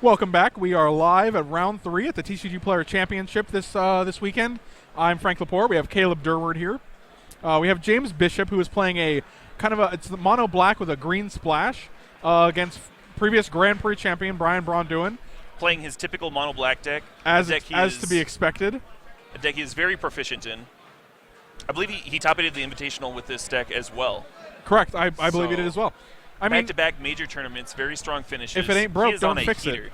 Welcome back. We are live at round 3 at the TCGPlayer Championship this weekend. I'm Frank Lepore. We have Caleb Durward here. We have James Bishop, who is playing a it's the mono black with a green splash against previous Grand Prix champion BraunDuin. Playing his typical mono black deck, as to be expected. A deck he is very proficient in. I believe he top-aided the Invitational with this deck as well. Correct. I believe he did as well. I mean, back-to-back major tournaments, very strong finishes. If it ain't broke, don't fix it,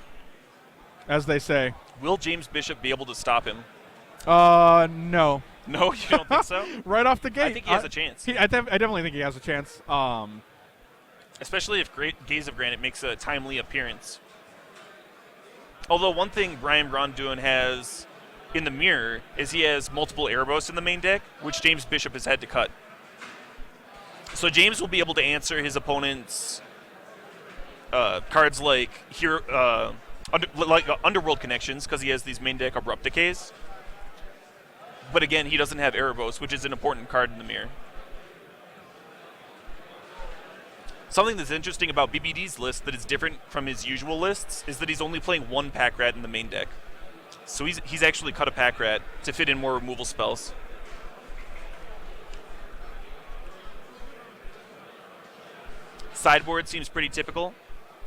as they say. Will James Bishop be able to stop him? No. No, you don't think so? Right off the gate. I think he has a chance. I definitely think he has a chance. Especially if Gaze of Granite makes a timely appearance. Although one thing BraunDuin has in the mirror is he has multiple Erebos in the main deck, which James Bishop has had to cut. So James will be able to answer his opponent's cards like Underworld Connections, because he has these main deck Abrupt Decays. But again, he doesn't have Erebos, which is an important card in the mirror. Something that's interesting about BBD's list that is different from his usual lists is that he's only playing one Pack Rat in the main deck. So he's actually cut a Pack Rat to fit in more removal spells. Sideboard seems pretty typical.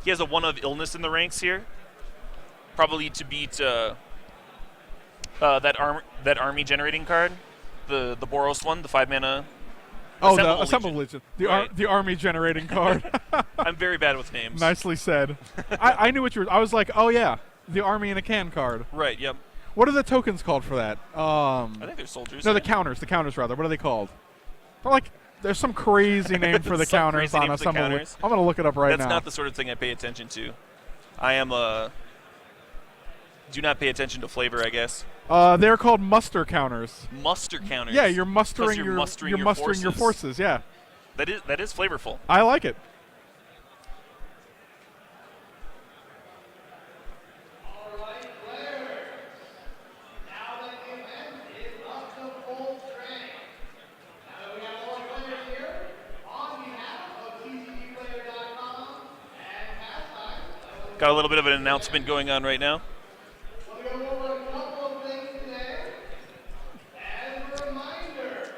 He has a 1 of Illness in the ranks here. Probably to beat that army generating card, the Boros one, the 5-mana. Oh, the Assembled Legion. The army generating card. I'm very bad with names. Nicely said. I knew what you were. I was like, oh yeah, the army in a can card. Right. Yep. What are the tokens called for that? I think they're soldiers. No, the counters. The counters rather. What are they called? They're like. There's some crazy name for the counters on Assembled Legion. I'm gonna look it up right now. That's not the sort of thing I pay attention to. I am do not pay attention to flavor, I guess. They're called muster counters. Muster counters. Yeah, you're mustering your forces. Yeah. That is flavorful. I like it. Got a little bit of an announcement going on right now.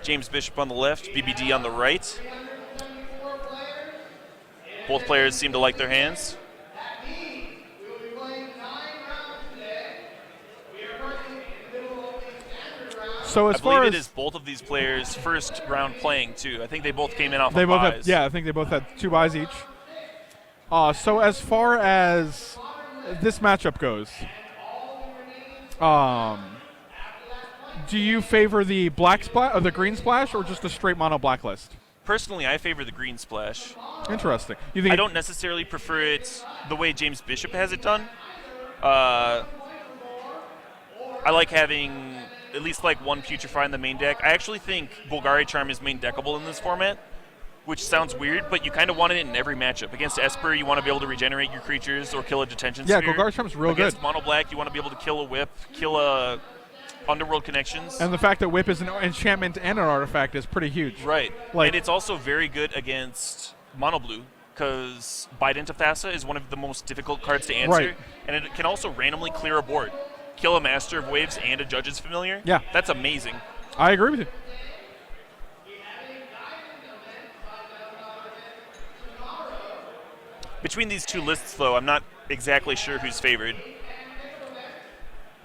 James Bishop on the left, BBD on the right. Both players seem to like their hands. So I believe it is both of these players' first round playing too. I think they both came in off of buys. I think they both had 2 buys each. So as far as this matchup goes, do you favor the black splash or the green splash, or just the straight mono black list? Personally, I favor the green splash. Interesting. I don't necessarily prefer it the way James Bishop has it done. I like having at least like 1 Putrefy in the main deck. I actually think Golgari Charm is main deckable in this format, which sounds weird, but you kind of want it in every matchup. Against Esper, you want to be able to regenerate your creatures or kill a Detention Sphere. Yeah, Golgari Charm's real good. Against Mono Black, you want to be able to kill a Whip, kill a Underworld Connections. And the fact that Whip is an enchantment and an artifact is pretty huge. Right. And it's also very good against Mono Blue, because Bident of Thassa is one of the most difficult cards to answer. Right. And it can also randomly clear a board. Kill a Master of Waves and a Judge's Familiar. Yeah. That's amazing. I agree with you. Between these two lists, though, I'm not exactly sure who's favored.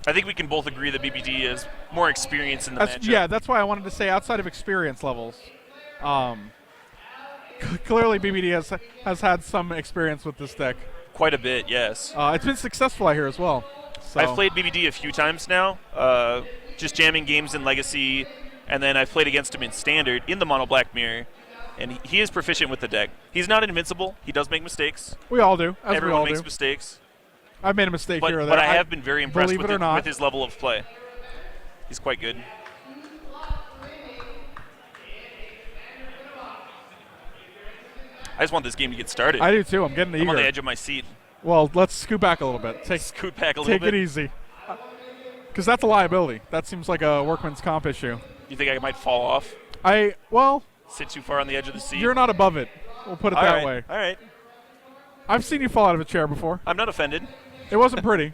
I think we can both agree that BBD has more experience in the matchup. Yeah, that's why I wanted to say outside of experience levels. Clearly, BBD has had some experience with this deck. Quite a bit, yes. It's been successful, I hear, as well. So. I've played BBD a few times now, just jamming games in Legacy, and then I've played against him in Standard in the Mono Black Mirror. And he is proficient with the deck. He's not invincible. He does make mistakes. We all do. Everyone makes mistakes. I've made a mistake here or there. But I have been very impressed with his level of play. He's quite good. I just want this game to get started. I do too. I'm getting eager. I'm on the edge of my seat. Well, let's scoot back a little bit. Scoot back a little bit. Take it easy. Because that's a liability. That seems like a workman's comp issue. You think I might fall off? Sit too far on the edge of the seat? You're not above it. We'll put it that way. All right. I've seen you fall out of a chair before. I'm not offended. It wasn't pretty.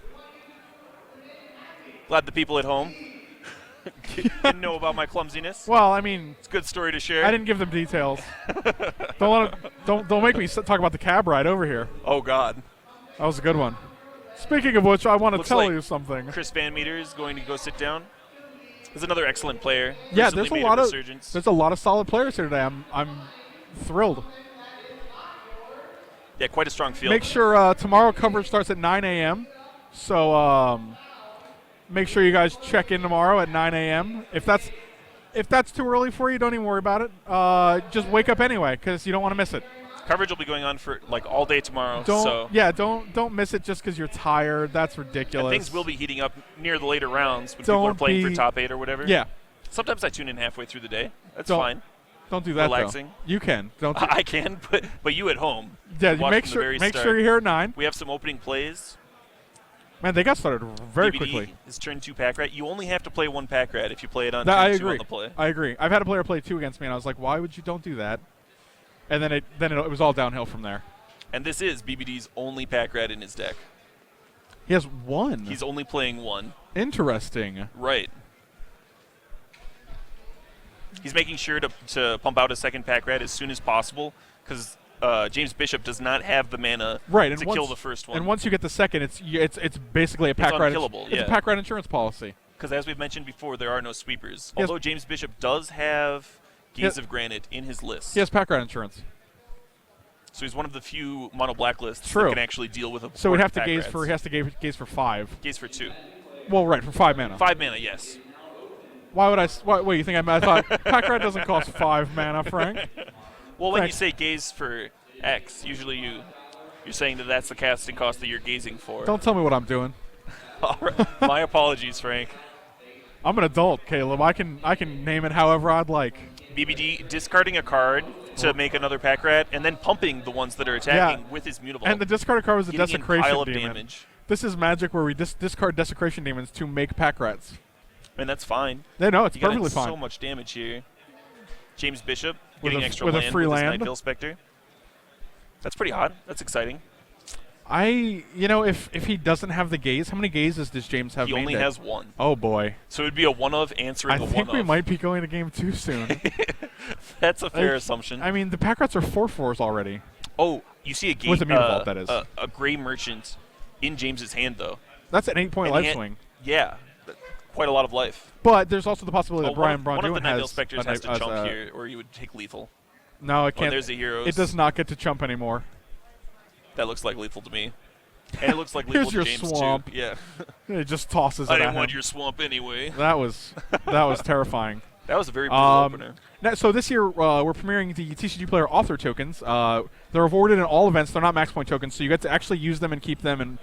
Glad the people at home didn't know about my clumsiness. Well, I mean, It's a good story to share. I didn't give them details. Don't make me talk about the cab ride over here. Oh, God. That was a good one. Speaking of which, I want to Looks tell like you something. Chris Van Meter is going to go sit down. He's another excellent player. Yeah, Recently there's a made lot of resurgence. there's a lot of solid players here today. I'm thrilled. Yeah, quite a strong field. Make sure tomorrow coverage starts at 9 a.m. So make sure you guys check in tomorrow at 9 a.m. If that's too early for you, don't even worry about it. Just wake up anyway because you don't want to miss it. Coverage will be going on for like all day tomorrow. Don't miss it just because you're tired. That's ridiculous. And things will be heating up near the later rounds when Don't people are playing for be- top 8 or whatever. Yeah, Sometimes I tune in halfway through the day. That's Don't- fine. don't do that. Relaxing. Though. You can. Don't. Do, I can, but you at home. yeah, watch make from the sure very make start. sure you're here at 9. We have some opening plays. Man, they got started very BBD quickly. is turn 2 pack rat. You only have to play 1 pack rat if you play it on That, I turn 2 agree. on the play. I agree. I've had a player play 2 against me, and I was like, why would you don't do that? And then it was all downhill from there. And this is BBD's only pack rat in his deck. He has 1. He's only playing 1. Interesting. Right. He's making sure to pump out a second pack rat as soon as possible because James Bishop does not have the mana Right, to kill the first one. And once you get the second, it's basically a pack rat. unkillable, It's yeah. a pack rat insurance policy. Because as we've mentioned before, there are no sweepers. Yes. Although James Bishop does have Gaze Yes. of Granite in his list. He has pack rat insurance. So he's one of the few mono black lists True. that can actually deal with a So he horde of pack has rats. to gaze for 5. Gaze for 2. Well, right, for 5 mana. 5 mana, yes. Why would wait, you think I thought pack rat doesn't cost 5 mana, Frank? Well, when you Thanks. say gaze for X, usually you're saying that that's the casting cost that you're gazing for. Don't tell me what I'm doing. All right. My apologies, Frank. I'm an adult, Caleb. I can name it however I'd like. BBD discarding a card to make another pack rat and then pumping the ones that are attacking with his mutable. And the discarded card was a Getting in desecration pile of demon. damage. This is Magic where we discard desecration demons to make pack rats. And that's fine. They know it's You got perfectly in fine. so much damage here. James Bishop With getting a- extra with a land free with his land. Nightveil Spectre. That's pretty hot. That's exciting. If he doesn't have the gaze, how many gazes does James have? He main only deck? has 1. Oh boy. So it would be a 1-of answering I a 1-of. think we might be going to game 2 soon. That's a fair Like, assumption. I mean, the pack rats are 4/4s already. Oh, you see a gate, With a Mutavault, vault, that is. A gray merchant in James's hand, though. That's an 8-point And life he had- swing. Yeah, quite a lot of life. But there's also the possibility that Brian one of the BraunDuin Nightveil has Spectres has to jump here, or you would take lethal. No, it Oh, can't. there's the heroes. It does not get to chump anymore. That looks like lethal to me. And it looks like Here's lethal your to James, swamp. too. Yeah. It just tosses it I at didn't him. want your swamp anyway. That was terrifying. That was a very brutal opener. So this year we're premiering the TCGPlayer author tokens. They're awarded in all events. They're not max point tokens, so you get to actually use them and keep them, and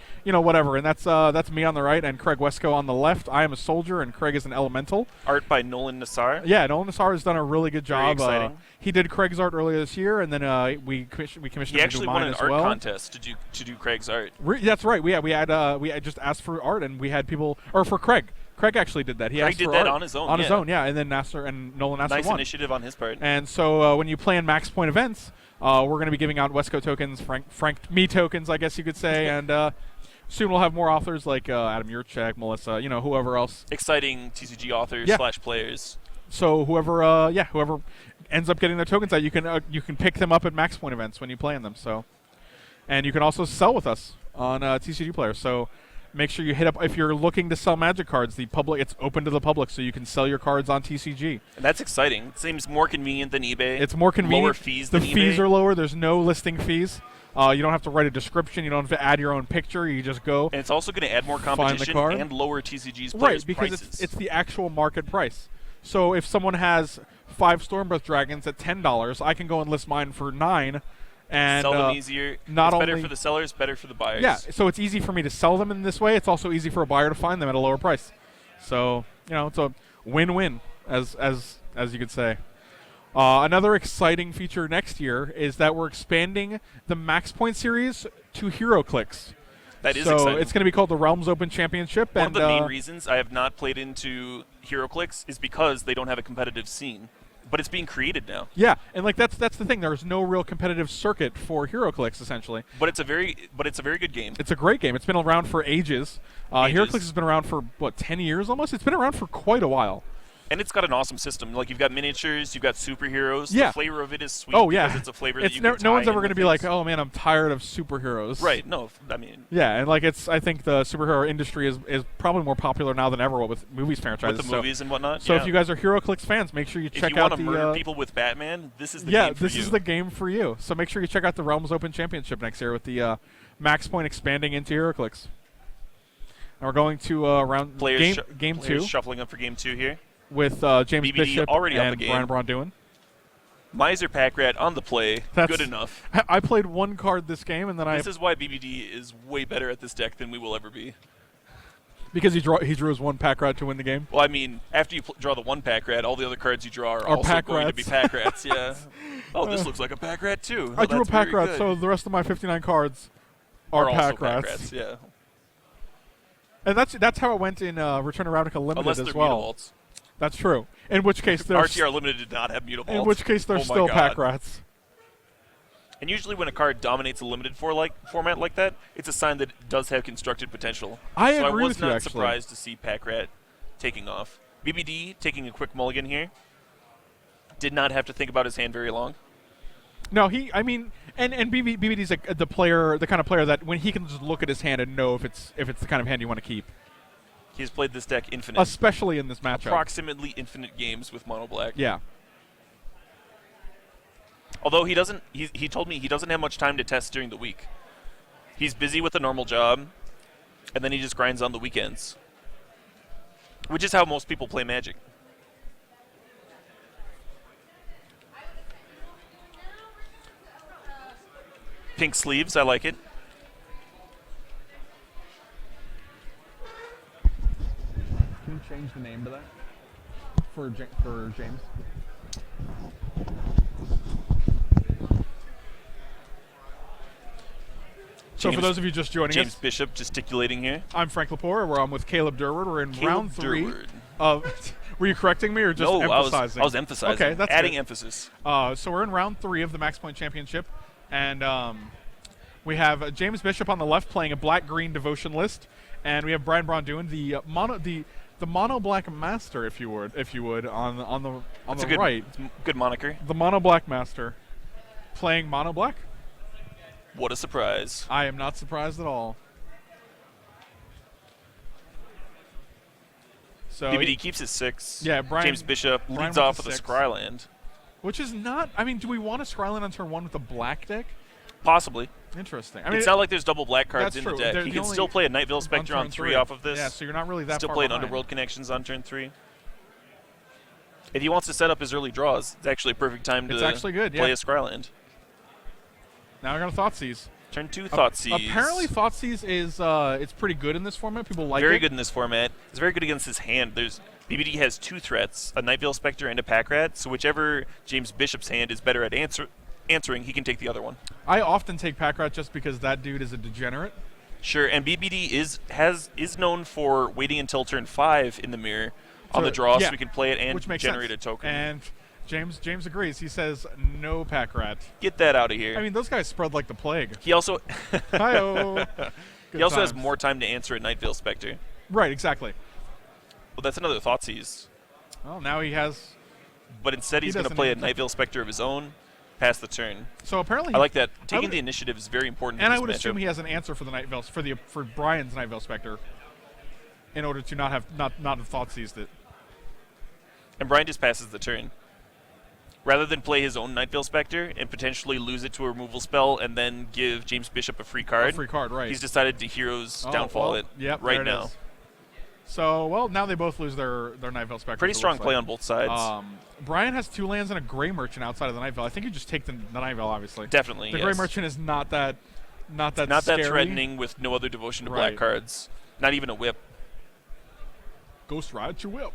whatever. And that's me on the right and Craig Wesco on the left. I am a soldier and Craig is an elemental. Art by Nolan Nassar. Yeah, Nolan Nassar has done a really good Very job. exciting. He did Craig's art earlier this year, and then we commissioned He him to do actually mine won an as art well. contest to do Craig's art. That's right. We had just asked for art, and we had people, or for Craig. Craig actually did that. He Craig asked did for that art on his own, On his yeah. own, yeah. And then Nasser and Nolan Nasser Nice won. initiative on his part. And so when you play in max point events, we're going to be giving out Wesco tokens, Frank me tokens, I guess you could say, and soon we'll have more authors like Adam Yurchek, Melissa, whoever else. Exciting TCG authors / players. So whoever ends up getting their tokens out, you can pick them up at max point events when you play in them. So, and you can also sell with us on TCGPlayer. So. Make sure you hit up if you're looking to sell Magic cards. It's open to the public, so you can sell your cards on TCG. And that's exciting. It seems more convenient than eBay. It's more convenient. Lower fees the than eBay. fees are lower. There's no listing fees. You don't have to write a description. You don't have to add your own picture. You just go. And it's also going to add more find the competition card. and lower TCG's Right, players' because prices. it's the actual market price. So if someone has 5 Stormbreath Dragons at $10, I can go and list mine for $9. And sell them easier. not it's better only- for the sellers, better for the buyers. Yeah, so it's easy for me to sell them in this way. It's also easy for a buyer to find them at a lower price. So it's a win-win, as you could say. Another exciting feature next year is that we're expanding the Max Point series to HeroClix. That is so exciting. it's going to be called the Realms Open Championship. One and of the main reasons I have not played into HeroClix is because they don't have a competitive scene. But it's being created now. Yeah, and like that's the thing. There's no real competitive circuit for HeroClix essentially. But it's a very good game. It's a great game. It's been around for ages. HeroClix has been around for 10 years almost. It's been around for quite a while. And it's got an awesome system. Like, you've got miniatures, you've got superheroes. Yeah. The flavor of it is sweet. Oh, yeah. Because it's a flavor that you can no one's ever going to be like, oh man, I'm tired of superheroes. Right. No, I mean. Yeah, and like I think the superhero industry is probably more popular now than ever with movies franchises. With the movies and whatnot. So if you guys are HeroClix fans, make sure you check out the. If you want to murder people with Batman, this is the game for you. Yeah, this is the game for you. So make sure you check out the Realms Open Championship next year with the Max Point expanding into HeroClix. And we're going to game 2. Shuffling up for game 2 here. With James BBD Bishop already and up the game. BraunDuin. Miser Pack Rat on the play. Good enough. I played one card this game, and then This is why BBD is way better at this deck than we will ever be. Because he drew his one Pack Rat to win the game? Well, I mean, after you draw the one Pack Rat, all the other cards you draw are also Pack going Rats. to be Pack Rats, yeah. Oh, this looks like a Pack Rat, too. I drew a Pack Rat, so the rest of my 59 cards are Pack Rats. Yeah. And that's how it went in Return to Ravnica Limited Unless as they're well. Mutavaults. That's true. In which case, RTR Limited did not have Mutavaults. In which case, they're still Pack Rats. And usually when a card dominates a limited format like that, it's a sign that it does have constructed potential. I agree with you, I was not actually. surprised to see Pack Rat taking off. BBD taking a quick mulligan here. Did not have to think about his hand very long. No, BBD's the kind of player that when he can just look at his hand and know if it's the kind of hand you want to keep. He's played this deck infinite. Especially in this matchup. Approximately infinite games with Mono Black. Yeah. Although he doesn't, he told me he doesn't have much time to test during the week. He's busy with a normal job, and then he just grinds on the weekends. Which is how most people play Magic. Pink sleeves, I like it. Can you change the name to that for James? So for those of you just joining James us, Bishop gesticulating here. I'm Frank Lepore, where I'm with Caleb Durward. We're in round 3 Durward. of. Were you correcting me or just emphasizing? I was emphasizing. Okay, that's adding good. emphasis. So we're in round 3 of the Max Point Championship, and we have James Bishop on the left playing a black-green devotion list, and we have Brian BraunDuin, the mono black master, if you would, on the right. It's a good moniker. The mono black master, playing mono black. What a surprise! I am not surprised at all. So BBD keeps his 6. Yeah, James Bishop leads off with a Scryland. Which is not. I mean, do we want a Scryland on turn 1 with a black deck? Possibly. Interesting. I mean, it's not like there's double black cards in true. the deck. He can still play a Night Veil Spectre on 3 off of this. Yeah, so you're not really that still far play an behind. Underworld Connections on turn 3. If he wants to set up his early draws, it's actually a perfect time to play a Scryland. Now we're going to Thoughtseize. Turn 2 Thoughtseize. Apparently Thoughtseize is it's pretty good in this format. People like it. Very good in this format. It's very good against his hand. BBD has 2 threats, a Night Veil Spectre and a Pack Rat, so whichever James Bishop's hand is better at answering, he can take the other one. I often take Pack Rat just because that dude is a degenerate. Sure, and BBD is known for waiting until turn 5 in the mirror on the draw so we can play it and generate a token. And James agrees. He says no Pack Rat. Get that out of here. I mean, those guys spread like the plague. He also He also has more time to answer at Night Veil Spectre. Right, exactly. Well, that's another Thoughtseize. Well, now he has. But instead, he's going to play a Night Veil Spectre of his own, pass the turn. So apparently, I like that. Taking the initiative is very important. And in I would this assume matchup. he has an answer for the Night Veil for Brian's Night Veil Spectre, in order to not have Thoughtseized it. And Brian just passes the turn. Rather than play his own Night Veil Spectre and potentially lose it to a removal spell and then give James Bishop a free card. Right. He's decided to Heroes Downfall it right now. Is. So, now they both lose their Night Veil Spectre. Pretty strong play on both sides. Brian has 2 lands and a Gray Merchant outside of the Night Veil. I think you just take the Night Veil, obviously. Definitely, The Gray Merchant is not that scary. That threatening with no other devotion to black cards. Not even a whip. Ghost Ride your whip.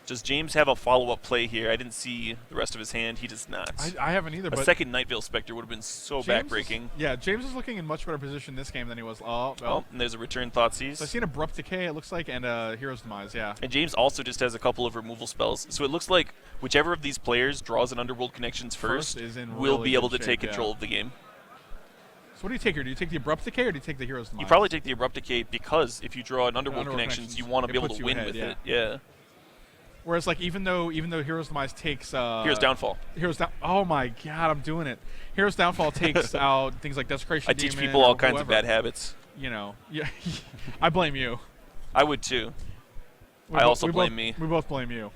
Does James have a follow-up play here? I didn't see the rest of his hand. He does not. I haven't either. A But second Night Veil Spectre would have been so backbreaking. Yeah, James is looking in much better position this game than he was. Oh, well. And there's a return Thoughtseize. So I see an Abrupt Decay, it looks like, and Hero's Demise, yeah. And James also just has a couple of removal spells. So it looks like whichever of these players draws an Underworld Connections first is in will really be able good to shape, take control of the game. So what do you take here? Do you take the Abrupt Decay or do you take the Hero's Demise? You probably take the Abrupt Decay because if you draw an Underworld Connections, you want to be able puts to you win ahead, with yeah. it. Yeah. Whereas, like, even though Hero's Demise takes Hero's Downfall. Oh my God, I'm doing it. Hero's Downfall takes out things like Desecration I Demon teach people all or kinds of whoever. bad habits. You know, yeah. I blame you. I would too. We I bo- also we blame both, me. We both blame you.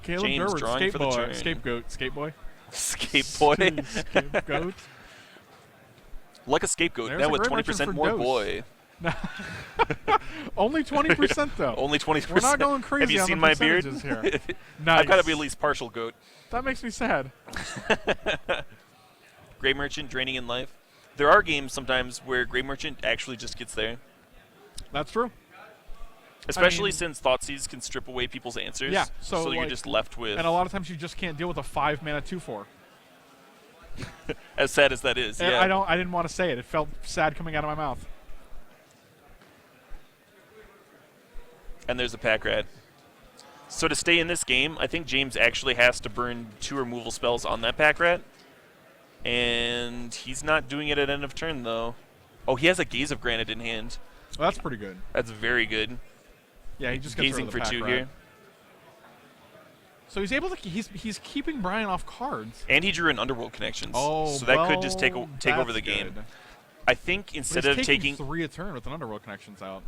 Caleb James Durward, drawing for the turn. Skateboy. Skateboy. Scapegoat. Like a scapegoat. There's Now a with great 20% mention more for boy. Only 20% though. Only 20%. We're not going crazy. Have you on seen the my beard? percentages here. Nice. I've got to be at least partial goat. That makes me sad. Grey Merchant draining in life. There are games sometimes where Grey Merchant actually just gets there. That's true. Especially mean- since Thoughtseize can strip away people's answers. Yeah, so, you're like- just left with. And a lot of times you just can't deal with a 5-mana 2/4. As sad as that is. And Yeah. I didn't want to say it. It felt sad coming out of my mouth. And there's a pack rat. So to stay in this game, I think James actually has to burn 2 removal spells on that pack rat. And he's not doing it at end of turn, though. Oh, he has a Gaze of Granite in hand. Well, that's pretty good. That's very good. Yeah, he just gets Gazing rid of for the pack 2 rat. here. So he's able to. He's keeping Brian off cards. And he drew in Underworld Connections. Oh, so that could just take well, over the that's game. good. I think But instead he's of taking 3 a turn with an Underworld Connections out.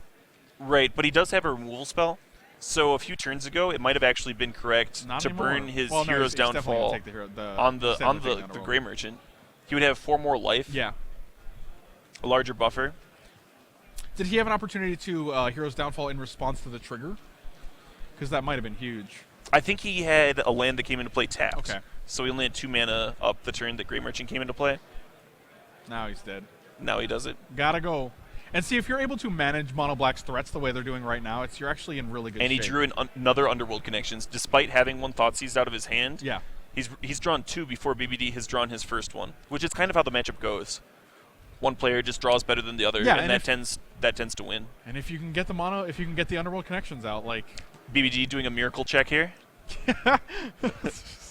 Right, but he does have a removal spell. So a few turns ago, it might have actually been correct Not to anymore. burn his Well, no, Hero's he's definitely gonna Downfall take the hero, on he's definitely taking the Underworld. Grey Merchant. He would have 4 more life, Yeah. a larger buffer. Did he have an opportunity to Hero's Downfall in response to the trigger? Because that might have been huge. I think he had a land that came into play tapped. Okay. So he only had 2 mana up the turn that Grey Merchant came into play. Now he's dead. Now he does it. Gotta go. And see, if you're able to manage Mono Black's threats the way they're doing right now, you're actually in really good And he shape. drew in another Underworld Connections, despite having 1 Thoughtseize out of his hand. Yeah. He's drawn 2 before BBD has drawn his first one, which is kind of how the matchup goes. One player just draws better than the other, Yeah, and and that tends to win. And if you can get the Underworld Connections out, like BBD doing a miracle check here,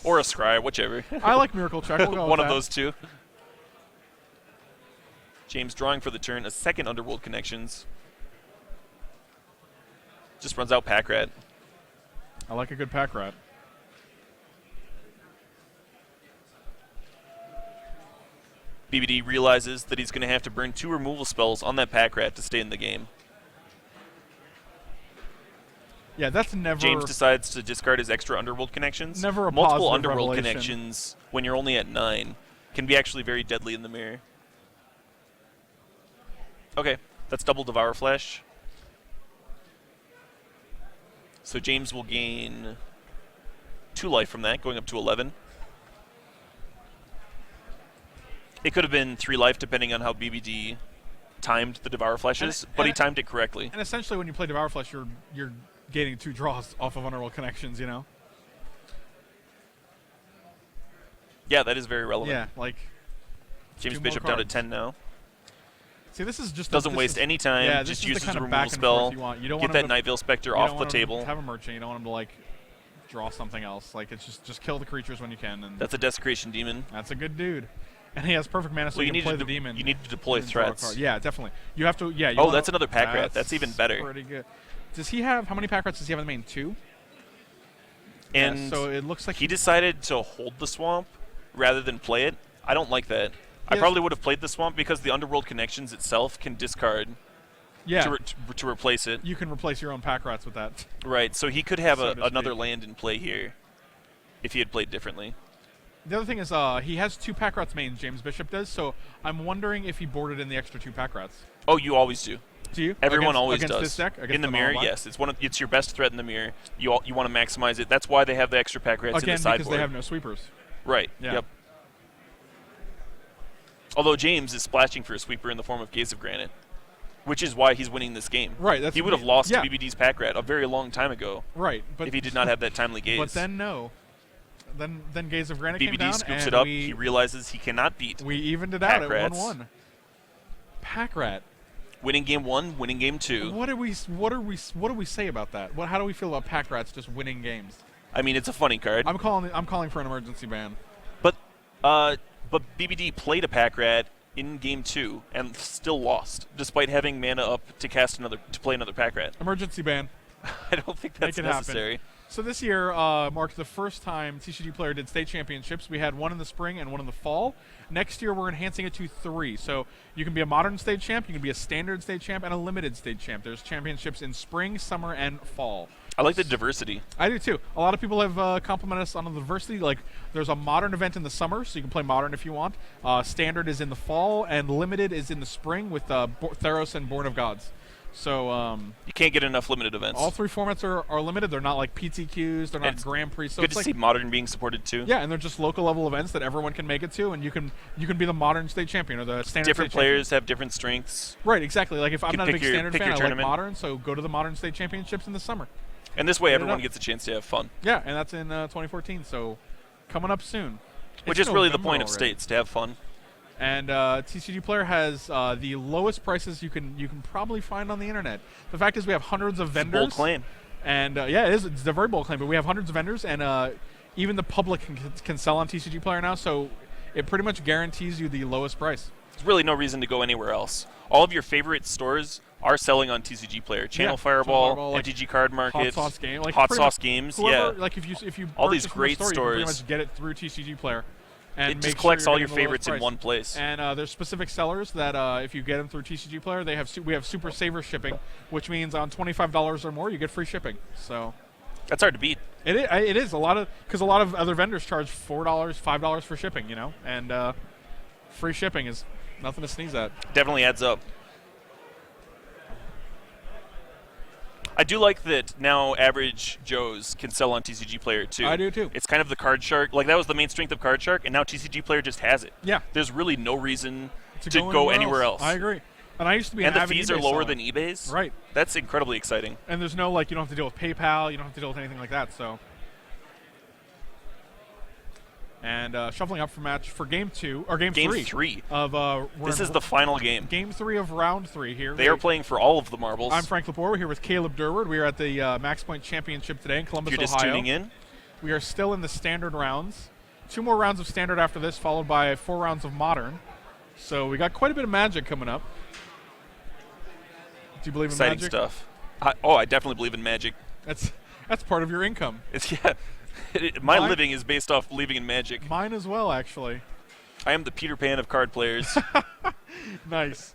or a scry, whichever. I like Miracle Check. We'll go One with of that. those two. James drawing for the turn a second Underworld Connections. Just runs out Pack Rat. I like a good pack rat. BBD realizes that he's going to have to burn 2 removal spells on that Pack Rat to stay in the game. Yeah, that's never. James decides to discard his extra Underworld Connections. Never a Multiple positive Underworld revelation. Connections, when you're only at 9, can be actually very deadly in the mirror. Okay, that's double Devour Flesh. So James will gain 2 life from that, going up to 11. It could have been 3 life, depending on how BBD timed the Devour Fleshes, but he timed it correctly. And essentially, when you play Devour Flesh, you're gaining 2 draws off of Underworld Connections. You know. Yeah, that is very relevant. Yeah, like. James 2 more Bishop down to cards. 10 now. See, this is just Doesn't waste any time. Yeah, this just is uses the kind a of removal back and spell. forth you want. You don't Get want that him Night Veil Spectre you off don't the want him table. to have a merchant. You don't want him to like draw something else. Like it's just kill the creatures when you can. And That's a Desecration Demon. that's a good dude. And he has perfect mana, so Well, you you can play need the to demon. You need to deploy and draw a threats. card. Yeah, definitely. You have to. Yeah. You Oh, wanna- that's another pack rat. That's even better. Pretty good. Does he have how many pack rats does he have in the main? 2. And Yeah, so it looks like he decided to hold the swamp rather than play it. I don't like that. I Yes. probably would have played the swamp because the Underworld Connections itself can discard yeah. to replace it. You can replace your own pack rats with that. Right, so he could have So to another speak. land in play here if he had played differently. The other thing is, he has 2 pack rats main. James Bishop does. So I'm wondering if he boarded in the extra 2 pack rats. Oh, you always do. Do you? Everyone Against- always against does. This deck? Against In the mono mirror, black? yes. It's your best threat in the mirror. You want to maximize it. That's why they have the extra pack rats in Again, the sideboard. because they have no sweepers. Right. Yeah. Yep. Although James is splashing for a sweeper in the form of Gaze of Granite. which is why he's winning this game. Right. He would have lost yeah. to BBD's pack rat a very long time ago. Right. But if he did not have that timely gaze. But then no. Then Gaze of Granite came BBD down, scoops and it up. He realizes he cannot beat. We evened it out Pack at rats. 1-1. Pack rat. Winning game 1, winning game 2. What do we say about that? How do we feel about pack rats just winning games? I mean, it's a funny card. I'm calling for an emergency ban. But BBD played a pack rat in game 2 and still lost, despite having mana up to play another pack rat. Emergency ban. I don't think that's necessary. Happen. So this year marked the first time TCGPlayer did state championships. We had one in the spring and one in the fall. Next year we're enhancing it to 3. So you can be a modern state champ, you can be a standard state champ, and a limited state champ. There's championships in spring, summer, and fall. I like the diversity. I do too. A lot of people have complimented us on the diversity. Like, there's a modern event in the summer, so you can play modern if you want. Standard is in the fall, and limited is in the spring with Theros and Born of Gods. So you can't get enough limited events. All 3 formats are limited. They're not like PTQs. They're not Grand Prix. So good to see modern being supported too. Yeah, and they're just local level events that everyone can make it to, and you can be the modern state champion or the standard. Different state players champion. have different strengths. Right, exactly. Like if I'm not a big standard fan, I like tournament. modern. So go to the modern state championships in the summer. And this way, everyone gets a chance to have fun. Yeah, and that's in 2014. So coming up soon. Which is really the point of already. states, to have fun. And TCGPlayer has the lowest prices you can probably find on the internet. The fact is, we have hundreds of vendors. It's a bold claim. And yeah, it is. It's a very bold claim. But we have hundreds of vendors, and even the public can sell on TCGPlayer now. So it pretty much guarantees you the lowest price. There's really no reason to go anywhere else. All of your favorite stores are selling on TCGPlayer. Channel Fireball, like MTG Card Market, Hot Sauce Game, like Hot Sauce Games. Whoever, yeah, like if you all these purchase great from the store, stores. you can pretty much get it through TCGPlayer. And it just collects all your favorites in one place. And there's specific sellers that if you get them through TCGPlayer, we have Super Saver shipping, which means on $25 or more you get free shipping. So that's hard to beat. It is because a lot of other vendors charge $4, $5 for shipping, and free shipping is nothing to sneeze at. Definitely adds up. I do like that now average Joes can sell on TCGPlayer too. I do too. It's kind of the Card Shark. Like, that was the main strength of Card Shark, and now TCGPlayer just has it. Yeah. There's really no reason to go anywhere else. I agree. And I used to be and an the avid fees eBay are lower seller. than eBay's. Right. That's incredibly exciting. And there's no, you don't have to deal with PayPal. You don't have to deal with anything like that. So. And shuffling up for game 2 or game 3 of this is the final game. Game 3 of round 3 here. They are playing for all of the marbles. I'm Frank Lepore. We're here with Caleb Durward. We are at the Max Point Championship today in Columbus, if you're just Ohio. tuning in, we are still in the standard rounds. 2 more rounds of standard after this, followed by 4 rounds of modern. So we got quite a bit of magic coming up. Do you believe in exciting magic? stuff. I definitely believe in magic. That's part of your income. My living is based off believing in magic. Mine as well, actually. I am the Peter Pan of card players. Nice.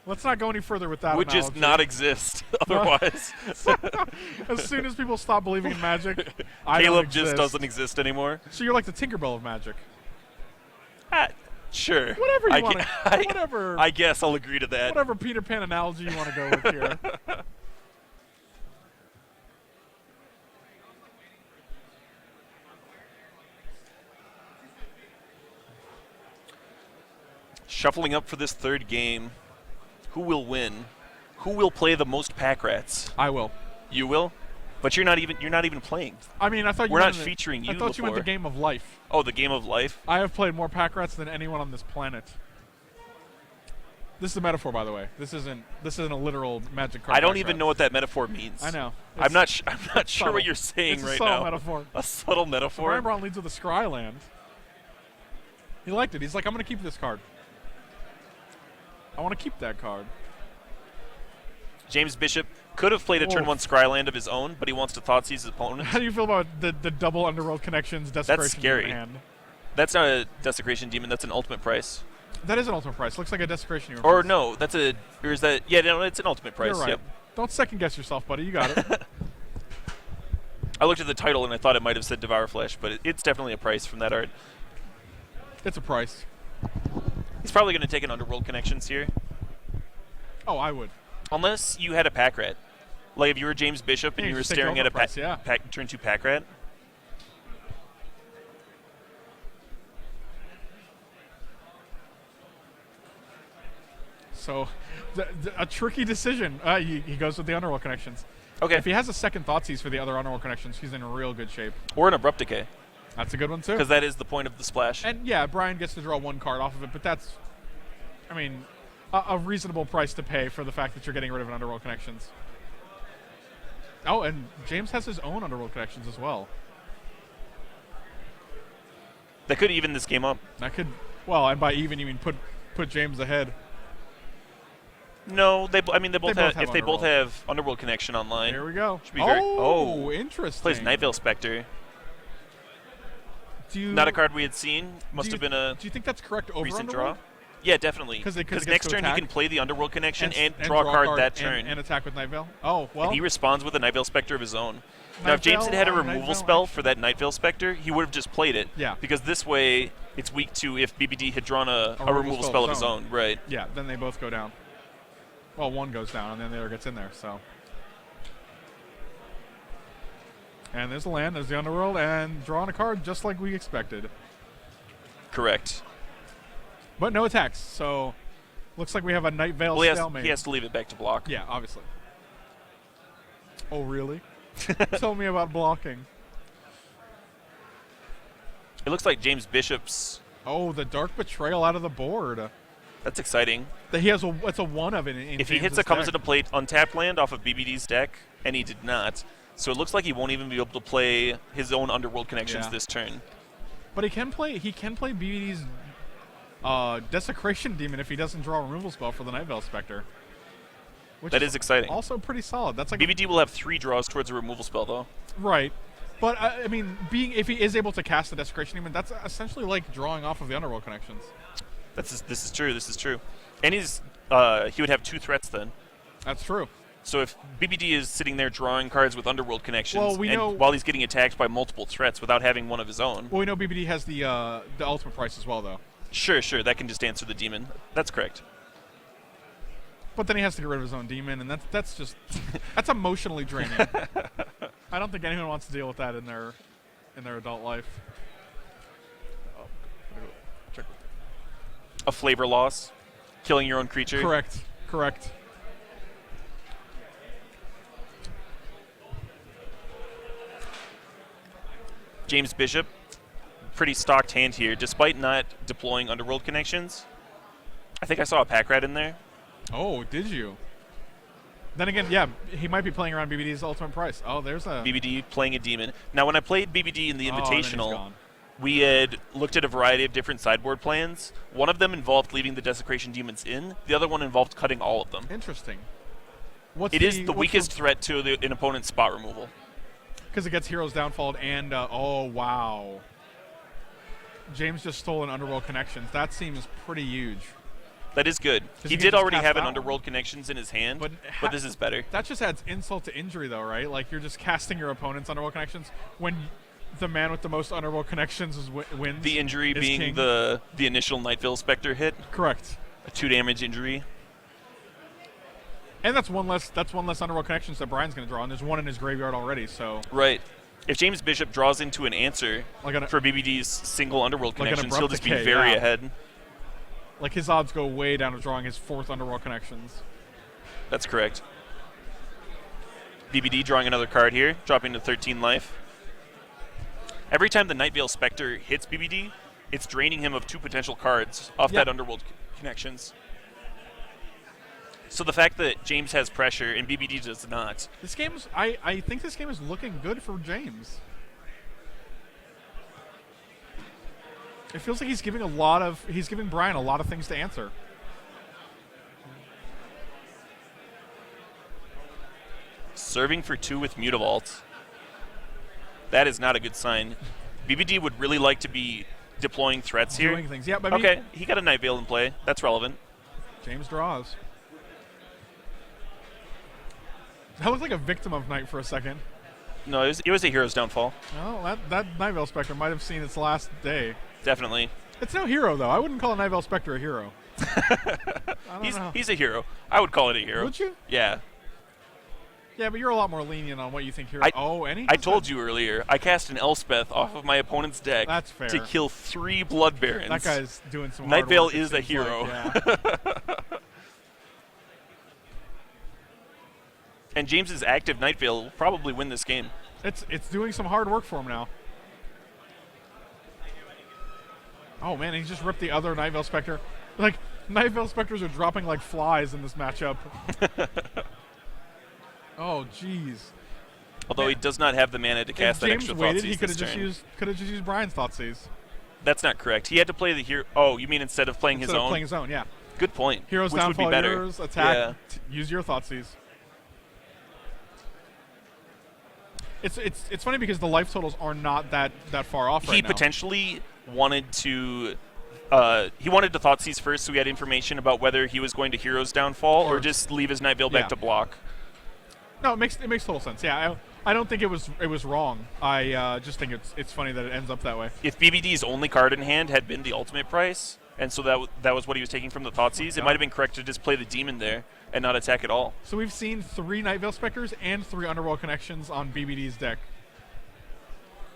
Let's not go any further with that. Would just not exist otherwise. As soon as people stop believing in magic, Caleb just doesn't exist anymore. So you're like the Tinkerbell of magic. Sure. Whatever you want. Whatever. I guess I'll agree to that. Whatever Peter Pan analogy you want to go with here. Shuffling up for this third game. Who will win? Who will play the most pack rats? I will. You will? But you're not even playing. I mean, I thought we're not featuring you. I thought you meant the game of life. Oh, the game of life? I have played more pack rats than anyone on this planet. This is a metaphor, by the way. This isn't a literal magic card. I don't even know what that metaphor means. I know. I'm not sure what you're saying right now. It's a subtle metaphor. A subtle metaphor. Brian Braun leads with a Scryland. He liked it. He's like, I'm going to keep this card. I want to keep that card. James Bishop could have played a turn 1 Scryland of his own, but he wants to Thoughtseize his opponent. How do you feel about the double Underworld Connections Desecration That's scary. hand? That's not a Desecration Demon. That's an ultimate price. That is an ultimate price. Looks like a Desecration Demon. Or no, that's a... Or is that... Yeah, no, it's an ultimate price. You're right. Yep. Don't second guess yourself, buddy. You got it. I looked at the title and I thought it might have said Devour Flesh, but it's definitely a price from that art. It's a price. He's probably going to take an Underworld Connections here. Oh, I would. Unless you had a pack rat. Like if you were James Bishop and you were staring at a turn 2 pack rat. So A tricky decision. He goes with the Underworld Connections. Okay. If he has a second Thoughtseize for the other Underworld Connections, he's in real good shape. Or an Abrupt Decay. That's a good one, too. Because that is the point of the splash. And, yeah, Brian gets to draw one card off of it, but that's, I mean, a reasonable price to pay for the fact that you're getting rid of an Underworld Connections. Oh, and James has his own Underworld Connections as well. That could even this game up. That could, well, and by even you mean put James ahead. No, they both have. If they both Underworld. have Underworld Connection online, Here we go. should be very. Interesting. Plays Night Veil Spectre. Not a card we had seen. Must have been a. Do you think that's correct over recent Underworld? draw? Yeah, definitely. Because next turn he can play the Underworld Connection and draw a card that turn. And attack with Night Veil? Oh, well. And he responds with a Night Veil Spectre of his own. Now, if James had a removal spell for that Night Veil Spectre, he would have just played it. Yeah. Because this way, it's weak to if BBD had drawn a removal spell of his own. Right. Yeah, then they both go down. Well, one goes down, and then the other gets in there, so. And there's the land, there's the Underworld, and drawing a card just like we expected. Correct. But no attacks, so looks like we have a Night Veil stalemate. He has to leave it back to block. Yeah, obviously. Oh, really? Tell me about blocking. It looks like James Bishop's. Oh, the Dark Betrayal out of the board. That's exciting. That he has it's a one of it in If he hits a comes into play untapped land off of BBD's deck, and he did not, so it looks like he won't even be able to play his own Underworld Connections this turn. But he can play BBD's Desecration Demon if he doesn't draw a removal spell for the Night Veil Spectre. That is exciting. Also pretty solid. That's like BBD will have 3 draws towards a removal spell, though. Right. But, I mean, if he is able to cast the Desecration Demon, that's essentially like drawing off of the Underworld Connections. This is true. This is true. And he would have 2 threats then. That's true. So if BBD is sitting there drawing cards with Underworld Connections, well, while he's getting attacked by multiple threats without having one of his own. Well, we know BBD has the ultimate price as well, though. Sure. That can just answer the demon. That's correct. But then he has to get rid of his own demon, and that's just that's emotionally draining. I don't think anyone wants to deal with that in their adult life. Oh, check. A flavor loss, killing your own creature. Correct. James Bishop, pretty stocked hand here, despite not deploying Underworld Connections. I think I saw a pack rat in there. Oh, did you? Then again, yeah, he might be playing around BBD's ultimate price. Oh, there's a BBD playing a demon. Now, when I played BBD in the Invitational, gone. we had looked at a variety of different sideboard plans. One of them involved leaving the Desecration Demons in. The other one involved cutting all of them. Interesting. It is the weakest threat to an opponent's spot removal. Because it gets Hero's Downfall and, oh, wow. James just stole an Underworld Connections. That seems pretty huge. That is good. He did already have an Underworld Connections in his hand, but this is better. That just adds insult to injury, though, right? Like, you're just casting your opponent's Underworld Connections when the man with the most Underworld Connections wins. The injury being king. the initial Night Veil Spectre hit. Correct. A 2 damage injury. And that's one less Underworld Connections that Brian's going to draw, and there's one in his graveyard already, so. Right. If James Bishop draws into an answer like for BBD's single Underworld Connections, he'll just be decay, very ahead. Like, his odds go way down to drawing his 4th Underworld Connections. That's correct. BBD drawing another card here, dropping to 13 life. Every time the Night Veil Spectre hits BBD, it's draining him of 2 potential cards off that Underworld Connections. So the fact that James has pressure and BBD does not. This game's I think this game is looking good for James. It feels like he's giving Brian a lot of things to answer. Serving for 2 with Mutavault. That is not a good sign. BBD would really like to be deploying threats here. Doing things. Yeah, but okay, he got a Night Veil in play. That's relevant. James draws. That looked like a victim of Night for a second. No, it was a Hero's Downfall. Oh, that Night Veil Spectre might have seen its last day. Definitely. It's no hero, though. I wouldn't call a Night Veil Spectre a hero. He's a hero. I would call it a hero. Would you? Yeah. Yeah, but you're a lot more lenient on what you think hero. I told you earlier, I cast an Elspeth off of my opponent's deck to kill 3 Blood Barons. That guy's doing some Night hard Veil work, is a hero. Like, yeah. And James's active Night Veil will probably win this game. It's doing some hard work for him now. Oh man, he just ripped the other Night Veil Spectre. Like, Night Veil Spectres are dropping like flies in this matchup. Oh jeez. Although he does not have the mana to cast if that James extra waited, Thoughtseize he could have this just turn. used Brian's Thoughtseize. That's not correct. He had to play the hero. Oh, you mean instead of playing his own? Playing his own, yeah. Good point. Heroes Which would be downfall better. yours, attack, Yeah. use your Thoughtseize. It's funny because the life totals are not that far off right He now. potentially wanted to. He wanted to Thoughtseize first, so he had information about whether he was going to Heroes Downfall or just leave his Night Veil back to block. No, it makes total sense. Yeah, I don't think it was wrong. I just think it's funny that it ends up that way. If BBD's only card in hand had been the ultimate price, and so that was what he was taking from the Thoughtseize, it might have been correct to just play the Demon there and not attack at all. So we've seen 3 Night Veil Spectres and 3 Underworld Connections on BBD's deck.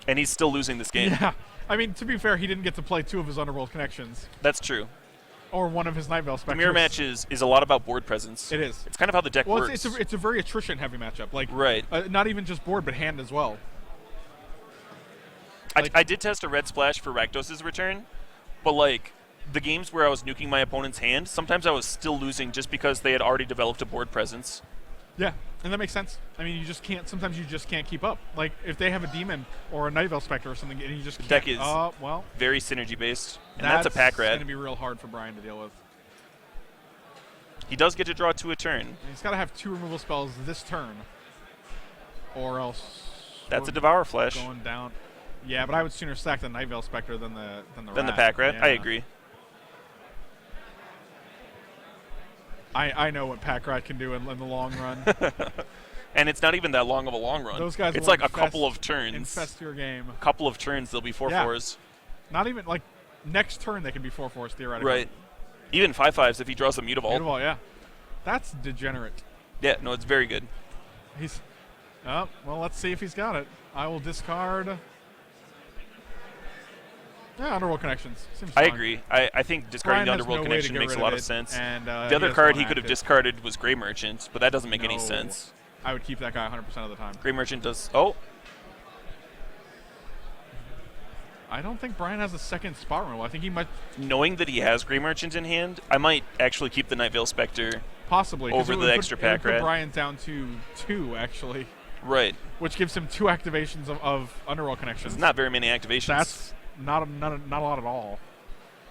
And he's still losing this game. Yeah. I mean, to be fair, he didn't get to play 2 of his Underworld Connections. That's true. Or 1 of his Night Veil Spectres. The mirror match is a lot about board presence. It is. It's kind of how the deck well, works. it's a very attrition-heavy matchup. Like, right. Not even just board, but hand as well. I did test a red splash for Rakdos' return, but like the games where I was nuking my opponent's hand, sometimes I was still losing just because they had already developed a board presence. Yeah, and that makes sense. I mean, you just can't. Sometimes you just can't keep up. Like if they have a demon or a Night Veil Spectre or something, and you just can't. Deck is well, very synergy based, and that's a pack rat. It's going to be real hard for Brian to deal with. He does get to draw 2 a turn. And he's got to have 2 removal spells this turn, or else. That's a Devour Flash. Going down. Yeah, but I would sooner sack the Night Veil Spectre than the pack rat. Yeah. I agree. I know what pack rat can do in the long run. And it's not even that long of a long run. Those guys it's will like a couple of turns. Infest your game. A couple of turns, they'll be 4/4s. Not even like next turn they can be 4/4s theoretically. Right. Even 5/5s if he draws a Mutavault. Mutavault, yeah. That's degenerate. Yeah, no, it's very good. He's. Oh, well, let's see if he's got it. I will discard. Yeah, Underworld Connections. Seems I fine. agree. I think discarding Brian the has Underworld no way to Connection get makes rid a lot of of it, sense. And, the other card he could have discarded was Grey Merchant, but that doesn't make any sense. I would keep that guy 100% of the time. Grey Merchant does. Oh. I don't think Brian has a second spot removal. I think he might. Knowing that he has Grey Merchant in hand, I might actually keep the Night Veil Spectre. Possibly. Over the extra pack rat. Put Brian down to 2, actually. Right. Which gives him 2 activations of Underworld Connections. There's not very many activations. That's not a lot at all.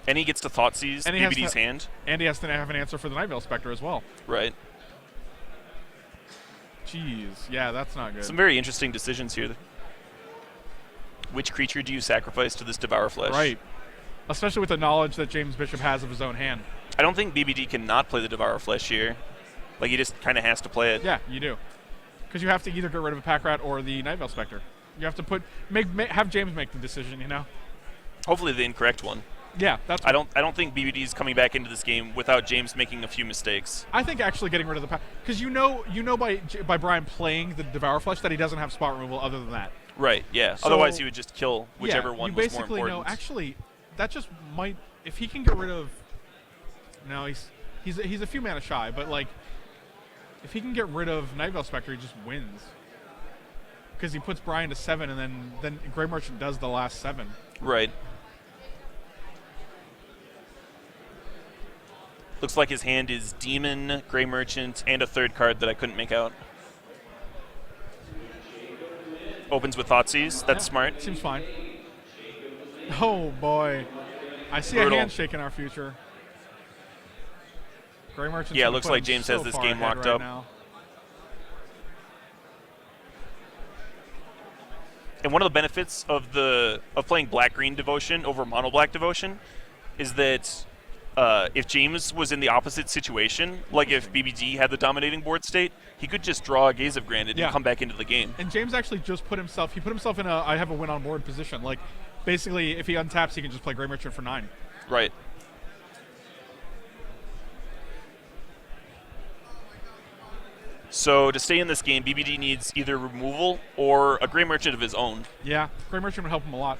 And he gets to Thoughtseize BBD's hand. And he has to have an answer for the Night Veil Spectre as well. Right. Jeez. Yeah, that's not good. Some very interesting decisions here. Which creature do you sacrifice to this Devour Flesh? Right. Especially with the knowledge that James Bishop has of his own hand. I don't think BBD can not play the Devour Flesh here. Like, he just kind of has to play it. Yeah, you do. Because you have to either get rid of a pack rat or the Night Veil Spectre. You have to have James make the decision, you know? Hopefully the incorrect one. Yeah, that's. I don't think BBD is coming back into this game without James making a few mistakes. I think actually getting rid of the pack, because you know by Brian playing the Devour Flesh that he doesn't have spot removal other than that. Right. Yeah. So, otherwise, he would just kill whichever one was more important. You basically know. Actually, that just might, if he can get rid of. No, he's a few mana shy, but like, if he can get rid of Night Veil Spectre, he just wins. Because he puts Brian to 7, and then Grey Merchant does the last 7. Right. Looks like his hand is Demon, Grey Merchant, and a third card that I couldn't make out. Opens with Thoughtseize. That's smart. Seems fine. Oh, boy. I see Brutal. a handshake in our future. Grey Merchant. Yeah, it looks like James has this game locked up. Now. And one of the benefits of playing Black-Green Devotion over Mono-Black Devotion is that if James was in the opposite situation, like if BBD had the dominating board state, he could just draw a Gaze of Granite and come back into the game. And James actually just put himself in a I have a win on board position. Like, basically, if he untaps, he can just play Grey Merchant for 9. Right. So to stay in this game, BBD needs either removal or a Grey Merchant of his own. Yeah, Grey Merchant would help him a lot.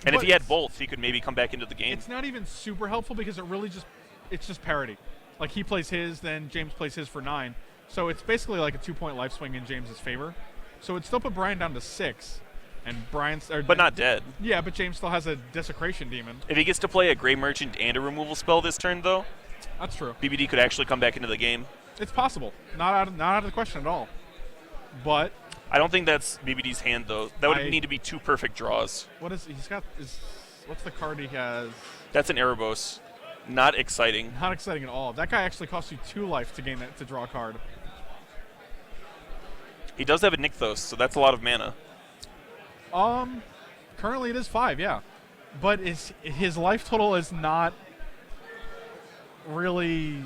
And if he had both, he could maybe come back into the game. It's not even super helpful because it's just parity. Like, he plays his, then James plays his for 9. So it's basically like a 2-point life swing in James's favor. So it'd still put Brian down to 6. And Brian's... But not dead. Yeah, but James still has a Desecration Demon. If he gets to play a Gray Merchant and a removal spell this turn, though, That's true. BBD could actually come back into the game. It's possible. Not out of the question at all. But... I don't think that's BBD's hand, though. That would need to be 2 perfect draws. What is... He's got... What's the card he has? That's an Erebos. Not exciting. Not exciting at all. That guy actually costs you 2 life to draw a card. He does have a Nykthos, so that's a lot of mana. Currently it is 5, yeah. But his life total is not really...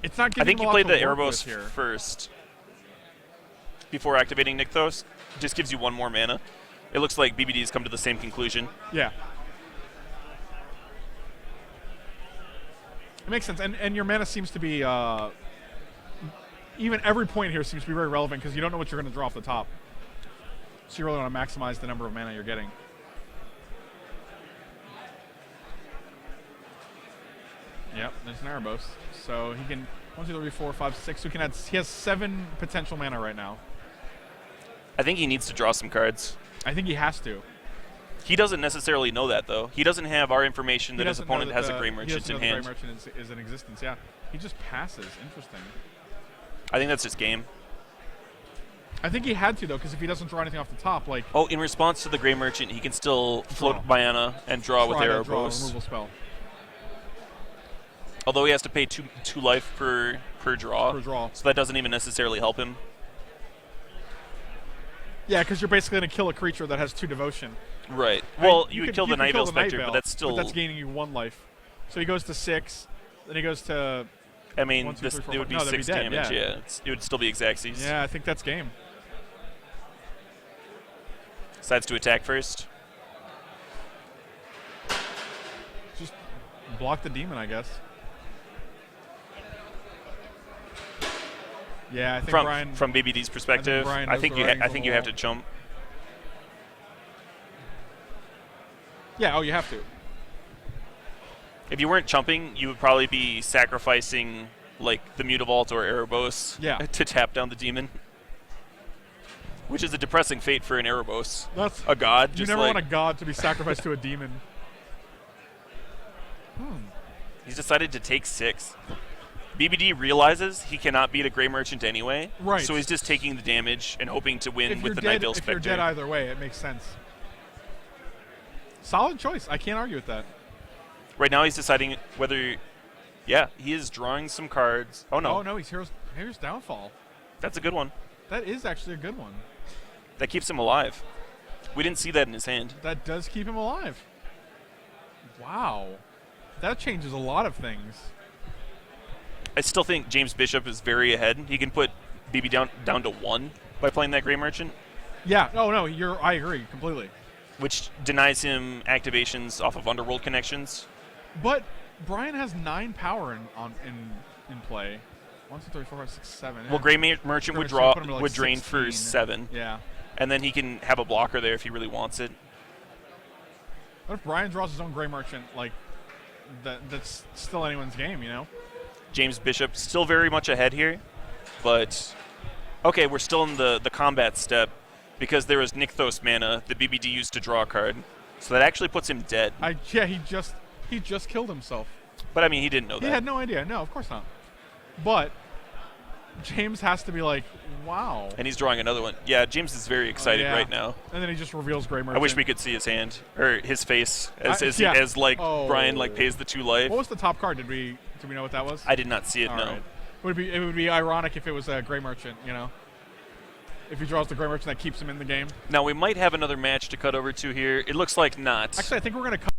It's not giving I think him he a lot played to the work with Erebos here. first before activating Nykthos. Just gives you 1 more mana. It looks like BBD has come to the same conclusion. Yeah. It makes sense. And your mana seems to be... even every point here seems to be very relevant because you don't know what you're going to draw off the top. So you really want to maximize the number of mana you're getting. Yep, there's an Erebos. So he can 1, 2, 3, 4, 5, 6. So he has 7 potential mana right now. I think he needs to draw some cards. I think he has to. He doesn't necessarily know that, though. He doesn't have our information that his opponent has a Gray Merchant in hand. Gray Merchant is in existence, yeah. He just passes. Interesting. I think that's his game. I think he had to, though, because if he doesn't draw anything off the top, like... Oh, in response to the Gray Merchant, he can still float Biana and draw with draw a Erebos. removal spell. Although he has to pay 2 life per draw. Per draw. So that doesn't even necessarily help him. Yeah, because you're basically going to kill a creature that has 2 devotion. Right. I mean, Well, you would kill the Night Veil Spectre, Veil, but that's still... But that's gaining you 1 life. So he goes to 6, then he goes to... I mean, 1, 2, 3, 4, it would be no, 6 dead, damage, yeah. It would still be Xaxes. Yeah, I think that's game. Decides to attack first. Just block the demon, I guess. Yeah, I think Brian... From BBD's perspective, I think you have to jump. Yeah, you have to. If you weren't jumping, you would probably be sacrificing like the Mutavault or Erebos to tap down the demon. Which is a depressing fate for an Erebos. That's a god. You just never like want a god to be sacrificed to a demon. He's decided to take 6. BBD realizes he cannot beat a Gray Merchant anyway. Right. So he's just taking the damage and hoping to win with the Night Veil Spectre. If you're dead either way, it makes sense. Solid choice. I can't argue with that. Right now he's deciding whether... Yeah, he is drawing some cards. Oh, no. Oh, no, he's Hero's Downfall. That's a good one. That is actually a good one. That keeps him alive. We didn't see that in his hand. That does keep him alive. Wow. That changes a lot of things. I still think James Bishop is very ahead. He can put BB down to 1 by playing that Gray Merchant. Yeah. Oh, no, I agree completely. Which denies him activations off of Underworld connections. But Brian has 9 power in play. 1, 2, 3, 4, 5, 6, 7. Well, Gray Merchant would drain 16. for 7. Yeah. And then he can have a blocker there if he really wants it. What if Brian draws his own Gray Merchant? Like, that's still anyone's game, you know? James Bishop still very much ahead here. But, okay, we're still in the combat step because there was Nykthos mana that BBD used to draw a card. So that actually puts him dead. Yeah, he just killed himself. But, I mean, he didn't know that. He had no idea. No, of course not. But James has to be like, wow. And he's drawing another one. Yeah, James is very excited right now. And then he just reveals Gray Merchant. I wish we could see his hand or his face as Brian like pays the 2 life. What was the top card? Did we know what that was? I did not see it. All no. Right. It would be ironic if it was a Gray Merchant. You know, if he draws the Gray Merchant, that keeps him in the game. Now we might have another match to cut over to here. It looks like not. Actually, I think we're gonna cut